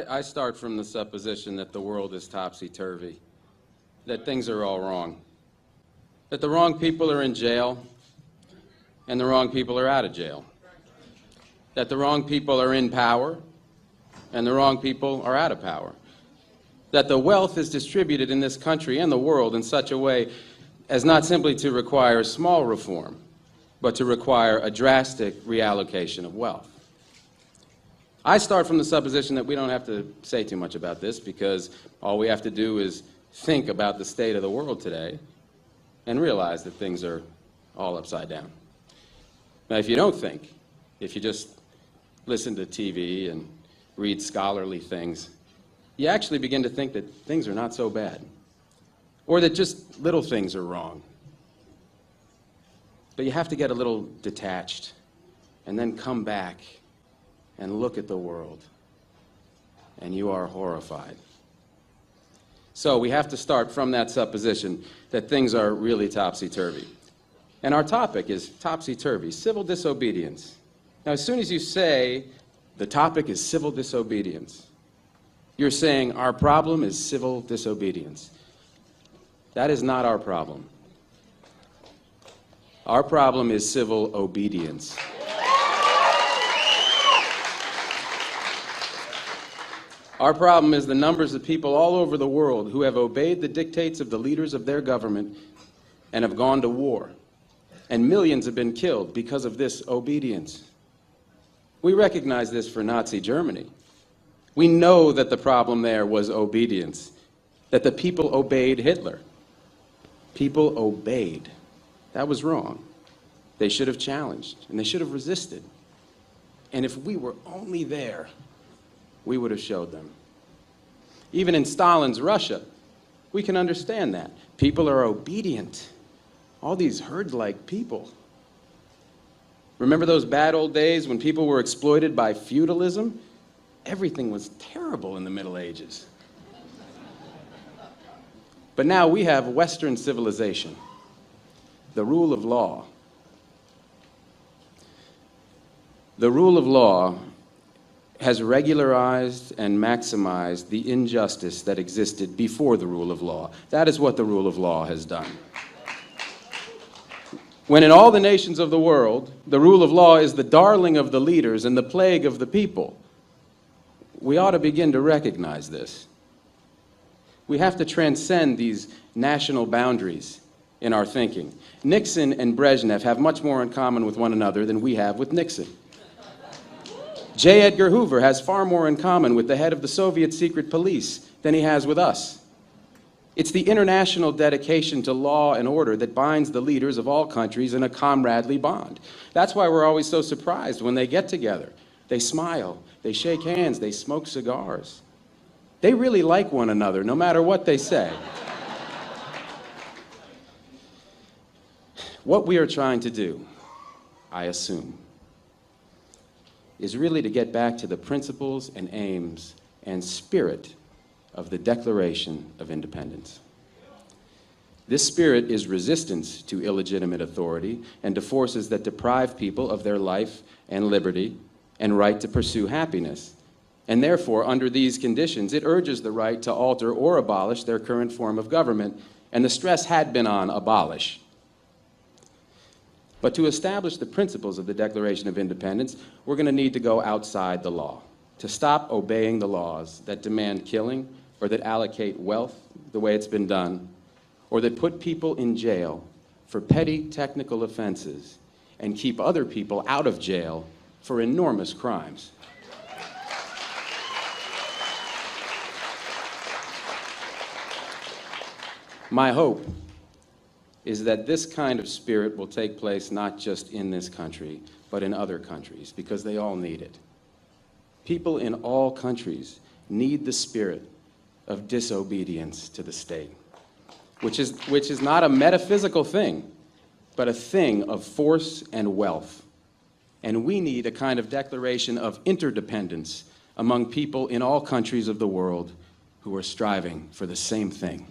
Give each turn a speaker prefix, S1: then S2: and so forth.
S1: I start from the supposition that the world is topsy-turvy, that things are all wrong, that the wrong people are in jail and the wrong people are out of jail, that the wrong people are in power and the wrong people are out of power, that the wealth is distributed in this country and the world in such a way as not simply to require small reform, but to require a drastic reallocation of wealth. I start from the supposition that we don't have to say too much about this because all we have to do is think about the state of the world today and realize that things are all upside down. Now, if you don't think, if you just listen to TV and read scholarly things, you actually begin to think that things are not so bad, or that just little things are wrong. But you have to get a little detached and then come back and look at the world, and you are horrified. So we have to start from that supposition that things are really topsy-turvy. And our topic is topsy-turvy, civil disobedience. Now, as soon as you say the topic is civil disobedience, you're saying our problem is civil disobedience. That is not our problem. Our problem is civil obedience. Our problem is the numbers of people all over the world who have obeyed the dictates of the leaders of their government and have gone to war. And millions have been killed because of this obedience. We recognize this for Nazi Germany. We know that the problem there was obedience, that the people obeyed Hitler. People obeyed. That was wrong. They should have challenged, and they should have resisted. And if we were only there, we would have showed them. Even in Stalin's Russia, we can understand that. People are obedient. All these herd-like people. Remember those bad old days when people were exploited by feudalism? Everything was terrible in the Middle Ages. But now we have Western civilization, the rule of law. The rule of law has regularized and maximized the injustice that existed before the rule of law. That is what the rule of law has done. When in all the nations of the world, the rule of law is the darling of the leaders and the plague of the people, we ought to begin to recognize this. We have to transcend these national boundaries in our thinking. Nixon and Brezhnev have much more in common with one another than we have with Nixon. J. Edgar Hoover has far more in common with the head of the Soviet secret police than he has with us. It's the international dedication to law and order that binds the leaders of all countries in a comradely bond. That's why we're always so surprised when they get together. They smile, they shake hands, they smoke cigars. They really like one another, no matter what they say. What we are trying to do, I assume, is really to get back to the principles and aims and spirit of the Declaration of Independence. This spirit is resistance to illegitimate authority and to forces that deprive people of their life and liberty and right to pursue happiness. And therefore, under these conditions, it urges the right to alter or abolish their current form of government, and the stress had been on abolish. But to establish the principles of the Declaration of Independence, we're going to need to go outside the law, to stop obeying the laws that demand killing or that allocate wealth the way it's been done, or that put people in jail for petty technical offenses and keep other people out of jail for enormous crimes. My hope is that this kind of spirit will take place not just in this country, but in other countries, because they all need it. People in all countries need the spirit of disobedience to the state, which is not a metaphysical thing, but a thing of force and wealth. And we need a kind of declaration of interdependence among people in all countries of the world who are striving for the same thing.